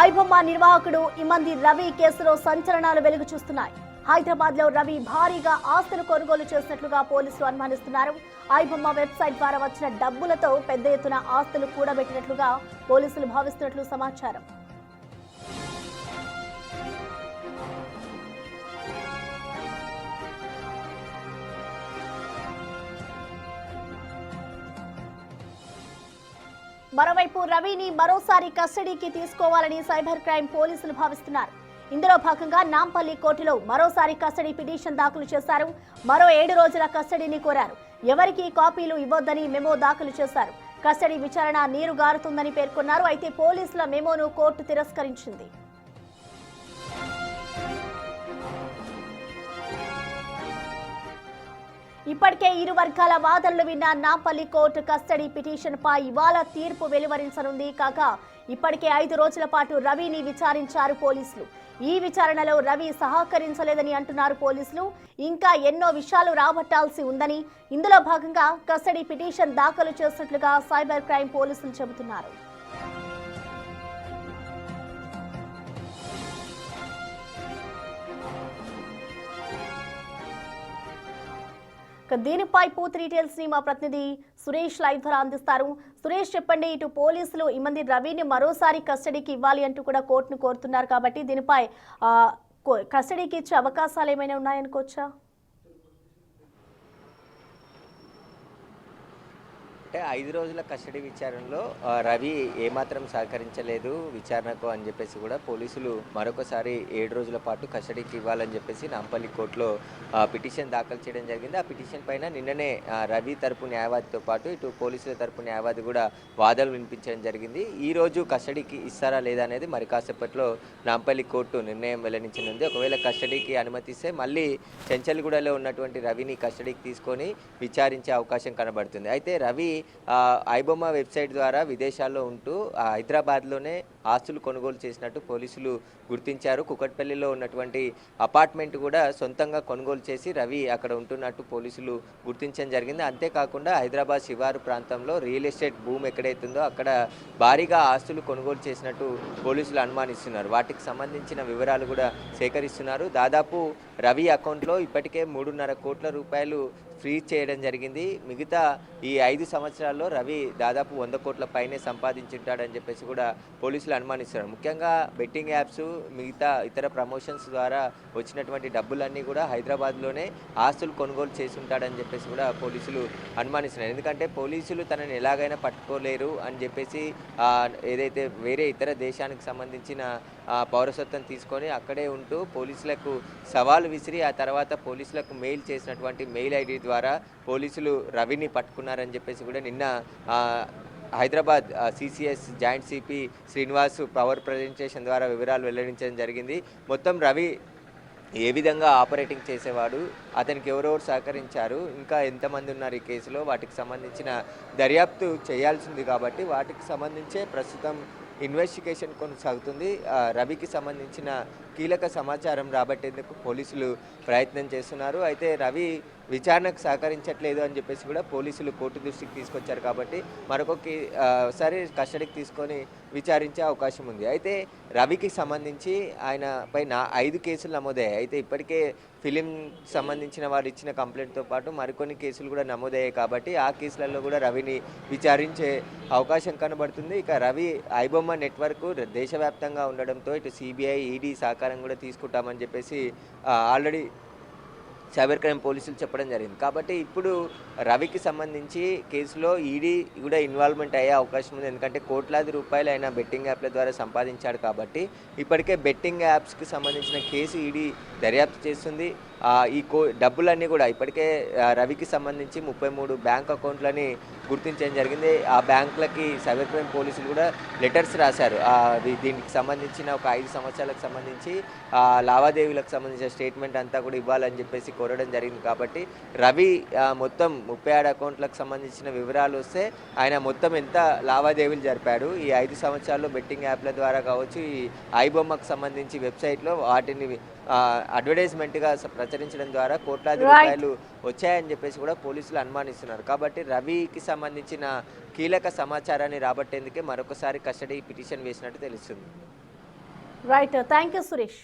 ఐబొమ్మ నిర్వాహకుడు ఇమంది రవి కేసులో సంచలనాలు వెలుగు చూస్తున్నాయి. హైదరాబాద్ లో రవి భారీగా ఆస్తులు కొనుగోలు చేసినట్లుగా పోలీసులు అనుమానిస్తున్నారు. ఐబొమ్మ వెబ్సైట్ ద్వారా వచ్చిన డబ్బులతో పెద్ద ఎత్తున ఆస్తులు కూడబెట్టినట్లుగా పోలీసులు భావిస్తున్నట్లు సమాచారం. మరోవైపు రవిని మరోసారి కస్టడీకి తీసుకోవాలని సైబర్ క్రైమ్ పోలీసులు భావిస్తున్నారు. ఇందులో భాగంగా నాంపల్లి కోర్టులో మరోసారి కస్టడీ పిటిషన్ దాఖలు చేశారు. మరో 7 రోజుల కస్టడీని కోరారు. ఎవరికీ కాపీలు ఇవ్వొద్దని మెమో దాఖలు చేశారు. కస్టడీ విచారణ నీరుగారుతుందని పేర్కొన్నారు. అయితే పోలీసుల మెమోను కోర్టు తిరస్కరించింది. ఇప్పటికే ఇరు వర్గాల వాదనలు విన్న నాంపల్లి కోర్టు కస్టడీ పిటిషన్ పై ఇవాళ తీర్పు వెలువరించనుంది. కాగా ఇప్పటికే 5 రోజుల పాటు రవిని విచారించారు పోలీసులు. ఈ విచారణలో రవి సహకరించలేదని అంటున్నారు పోలీసులు. ఇంకా ఎన్నో విషయాలు రాబట్టాల్సి ఉందని, ఇందులో భాగంగా కస్టడీ పిటిషన్ దాఖలు చేసినట్లుగా సైబర్ క్రైమ్ పోలీసులు చెబుతున్నారు. దీనిపై పూర్తి డీటెయిల్స్ ని మా ప్రతినిధి సురేష్ లైవ్ ద్వారా అందిస్తారు. సురేష్, చెప్పండి, ఇటు పోలీసులు ఇమంది రవిని మరోసారి కస్టడీకి ఇవ్వాలి అంటూ కూడా కోర్టును కోరుతున్నారు కాబట్టి దీనిపై కస్టడీకి ఇచ్చే అవకాశాలు ఏమైనా ఉన్నాయనుకోవచ్చా? అంటే 5 రోజుల కస్టడీ విచారణలో రవి ఏమాత్రం సహకరించలేదు విచారణకు అని చెప్పేసి కూడా పోలీసులు మరొకసారి 7 రోజుల పాటు కస్టడీకి ఇవ్వాలని చెప్పేసి నాంపల్లి కోర్టులో పిటిషన్ దాఖలు చేయడం జరిగింది. ఆ పిటిషన్ పైన నిన్ననే రవి తరపు న్యాయవాదితో పాటు ఇటు పోలీసుల తరపు న్యాయవాది కూడా వాదనలు వినిపించడం జరిగింది. ఈ రోజు కస్టడీకి ఇస్తారా లేదా అనేది మరి కాసేపట్లో నాంపల్లి కోర్టు నిర్ణయం వెల్లడించనుంది. ఒకవేళ కస్టడీకి అనుమతిస్తే మళ్ళీ చెంచల్గూడలో ఉన్నటువంటి రవిని కస్టడీకి తీసుకొని విచారించే అవకాశం కనబడుతుంది. అయితే రవి ఐబొమ్మ వెబ్సైట్ ద్వారా విదేశాల్లో ఉంటూ హైదరాబాద్లోనే ఆస్తులు కొనుగోలు చేసినట్టు పోలీసులు గుర్తించారు. కుకట్పల్లిలో ఉన్నటువంటి అపార్ట్మెంట్ కూడా సొంతంగా కొనుగోలు చేసి రవి అక్కడ ఉంటున్నట్టు పోలీసులు గుర్తించడం జరిగింది. అంతేకాకుండా హైదరాబాద్ శివారు ప్రాంతంలో రియల్ ఎస్టేట్ భూమి ఎక్కడైతుందో అక్కడ భారీగా ఆస్తులు కొనుగోలు చేసినట్టు పోలీసులు అనుమానిస్తున్నారు. వాటికి సంబంధించిన వివరాలు కూడా సేకరిస్తున్నారు. దాదాపు రవి అకౌంట్లో ఇప్పటికే 3.5 కోట్ల రూపాయలు ఫ్రీజ్ చేయడం జరిగింది. మిగతా ఈ 5 సంవత్సరాల్లో రవి దాదాపు 100 కోట్ల పైనే సంపాదించుంటాడని చెప్పేసి కూడా పోలీసులు అనుమానిస్తున్నారు. ముఖ్యంగా బెట్టింగ్ యాప్స్, మిగతా ఇతర ప్రమోషన్స్ ద్వారా వచ్చినటువంటి డబ్బులన్నీ కూడా హైదరాబాద్లోనే ఆస్తులు కొనుగోలు చేసి ఉంటాడని చెప్పేసి కూడా పోలీసులు అనుమానిస్తున్నారు. ఎందుకంటే పోలీసులు తనని ఎలాగైనా పట్టుకోలేరు అని చెప్పేసి ఏదైతే వేరే ఇతర దేశానికి సంబంధించిన పౌరసత్వం తీసుకొని అక్కడే ఉంటూ పోలీసులకు సవాలు విసిరి ఆ తర్వాత పోలీసులకు మెయిల్ చేసినటువంటి మెయిల్ ఐడి ద్వారా పోలీసులు రవిని పట్టుకున్నారని చెప్పేసి కూడా నిన్న Hyderabad CCS joint CP Srinivas power presentation ద్వారా వివరాలు వెల్లడించడం జరిగింది. మొత్తం రవి ఏ విధంగా ఆపరేటింగ్ చేసేవాడు, అతనికి ఎవరెవరు సహకరించారు, ఇంకా ఎంతమంది ఉన్నారు ఈ కేసులో, వాటికి సంబంధించిన దర్యాప్తు చేయాల్సింది కాబట్టి వాటికి సంబంధించే ప్రస్తుతం ఇన్వెస్టిగేషన్ కొనసాగుతుంది. రవికి సంబంధించిన కీలక సమాచారం రాబట్టేందుకు పోలీసులు ప్రయత్నం చేస్తున్నారు. అయితే రవి విచారణకు సహకరించట్లేదు అని చెప్పేసి కూడా పోలీసులు కోర్టు దృష్టికి తీసుకొచ్చారు కాబట్టి మరొకసారి కస్టడీకి తీసుకొని విచారించే అవకాశం ఉంది. అయితే రవికి సంబంధించి ఆయన పైన 5 కేసులు నమోదయ్యాయి. అయితే ఇప్పటికే ఫిలిం సంబంధించిన వారు ఇచ్చిన కంప్లైంట్తో పాటు మరికొన్ని కేసులు కూడా నమోదయ్యాయి కాబట్టి ఆ కేసులలో కూడా రవిని విచారించే అవకాశం కనబడుతుంది. ఇక రవి ఐబొమ్మ నెట్వర్క్ దేశవ్యాప్తంగా ఉండడంతో ఇటు సిబిఐ, ఈడీ సహకారం కూడా తీసుకుంటామని చెప్పేసి ఆల్రెడీ సైబర్ క్రైమ్ పోలీసులు చెప్పడం జరిగింది. కాబట్టి ఇప్పుడు రవికి సంబంధించి కేసులో ఈడీ కూడా ఇన్వాల్వ్మెంట్ అయ్యే అవకాశం ఉంది. ఎందుకంటే కోట్లాది రూపాయలు ఆయన బెట్టింగ్ యాప్ల ద్వారా సంపాదించాడు కాబట్టి ఇప్పటికే బెట్టింగ్ యాప్స్కి సంబంధించిన కేసు ఈడీ దర్యాప్తు చేస్తుంది. ఈ డబ్బులన్నీ కూడా ఇప్పటికే రవికి సంబంధించి 33 బ్యాంక్ అకౌంట్లని గుర్తించడం జరిగింది. ఆ బ్యాంకులకి సైబర్ క్రైమ్ పోలీసులు కూడా లెటర్స్ రాశారు. దీనికి సంబంధించిన ఒక 5 సంవత్సరాలకు సంబంధించి లావాదేవీలకు సంబంధించిన స్టేట్మెంట్ అంతా కూడా ఇవ్వాలని చెప్పేసి కోరడం జరిగింది. కాబట్టి రవి మొత్తం 36 అకౌంట్లకు సంబంధించిన వివరాలు వస్తే ఆయన మొత్తం ఎంత లావాదేవీలు జరిపాడు, ఈ 5 సంవత్సరాల్లో బెట్టింగ్ యాప్ల ద్వారా కావచ్చు, ఈ ఐబొమ్మకు సంబంధించి వెబ్సైట్లో వాటిని అడ్వర్టైజ్మెంట్గా ప్రచురించడం ద్వారా కోట్లాది రూపాయలు వచ్చాయని చెప్పేసి కూడా పోలీసులు అనుమానిస్తున్నారు. కాబట్టి రవికి సంబంధించిన కీలక సమాచారాన్ని రాబట్టేందుకే మరొకసారి కస్టడీ పిటిషన్ వేసినట్టు తెలుస్తుంది. Right, thank you Suresh.